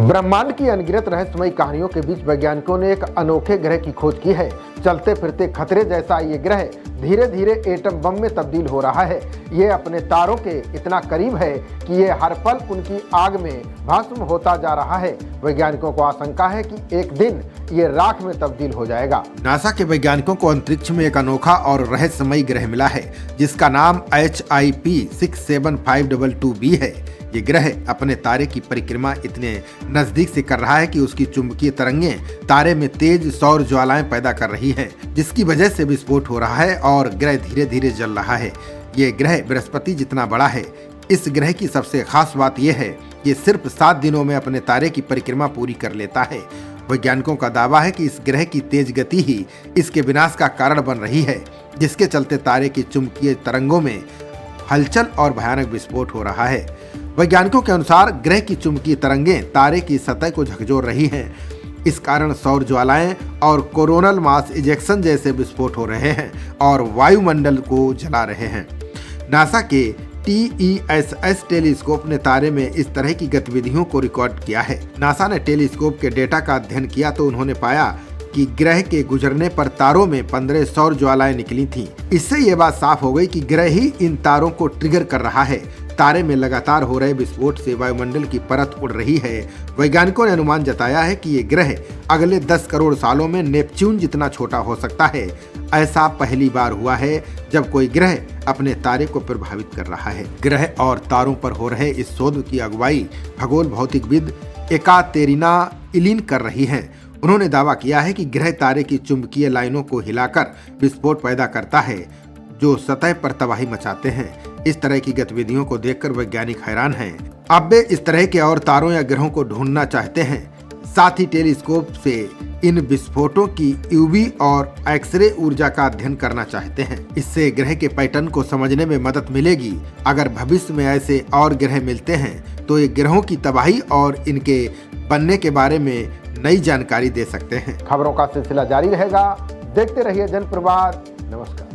ब्रह्मांड की अनगिनत रहस्यमयी कहानियों के बीच वैज्ञानिकों ने एक अनोखे ग्रह की खोज की है। चलते फिरते खतरे जैसा ये ग्रह धीरे धीरे एटम बम में तब्दील हो रहा है। ये अपने तारों के इतना करीब है कि ये हर पल उनकी आग में भस्म होता जा रहा है। वैज्ञानिकों को आशंका है कि एक दिन ये राख में तब्दील हो जाएगा। नासा के वैज्ञानिकों को अंतरिक्ष में एक अनोखा और रहस्यमयी ग्रह मिला है, जिसका नाम HIP 67522b है। ये ग्रह अपने तारे की परिक्रमा इतने नजदीक से कर रहा है कि उसकी चुंबकीय तरंगें तारे में तेज सौर ज्वालाएं पैदा कर रही हैं, जिसकी वजह से विस्फोट हो रहा है और ग्रह धीरे धीरे जल रहा है। ये ग्रह बृहस्पति जितना बड़ा है। इस ग्रह की सबसे खास बात यह है, ये सिर्फ 7 दिनों में अपने तारे की परिक्रमा पूरी कर लेता है। वैज्ञानिकों का दावा है कि इस ग्रह की तेज गति ही इसके विनाश का कारण बन रही है, जिसके चलते तारे की चुंबकीय तरंगों में हलचल और भयानक विस्फोट हो रहा है। वैज्ञानिकों के अनुसार ग्रह की चुंबकीय तरंगें तारे की सतह को झकझोर रही हैं। इस कारण सौर ज्वालाएं और कोरोनल मास इजेक्शन जैसे विस्फोट हो रहे हैं और वायुमंडल को जला रहे हैं। नासा के TESS टेलीस्कोप ने तारे में इस तरह की गतिविधियों को रिकॉर्ड किया है। नासा ने टेलीस्कोप के डेटा का अध्ययन किया तो उन्होंने पाया कि ग्रह के गुजरने पर तारों में 15 सौर ज्वालाएं निकली थीं। इससे ये बात साफ हो गई कि ग्रह ही इन तारों को ट्रिगर कर रहा है। तारे में लगातार हो रहे विस्फोट से वायुमंडल की परत उड़ रही है। वैज्ञानिकों ने अनुमान जताया है कि ये ग्रह अगले 10 करोड़ सालों में नेपच्यून जितना छोटा हो सकता है। ऐसा पहली बार हुआ है जब कोई ग्रह अपने तारे को प्रभावित कर रहा है। ग्रह और तारों पर हो रहे इस शोध की अगुवाई खगोल भौतिकविद एकातेरिना इलिन कर रही हैं। उन्होंने दावा किया है कि ग्रह तारे की चुंबकीय लाइनों को हिलाकर विस्फोट पैदा करता है, जो सतह पर तबाही मचाते हैं। इस तरह की गतिविधियों को देखकर वैज्ञानिक हैरान हैं। अब वे इस तरह के और तारों या ग्रहों को ढूंढना चाहते हैं। साथ ही टेलीस्कोप से इन विस्फोटों की UV और एक्सरे ऊर्जा का अध्ययन करना चाहते हैं। इससे ग्रह के पैटर्न को समझने में मदद मिलेगी। अगर भविष्य में ऐसे और ग्रह मिलते हैं तो ये ग्रहों की तबाही और इनके बनने के बारे में नई जानकारी दे सकते हैं। खबरों का सिलसिला जारी रहेगा। देखते रहिए जनप्रवाद। नमस्कार।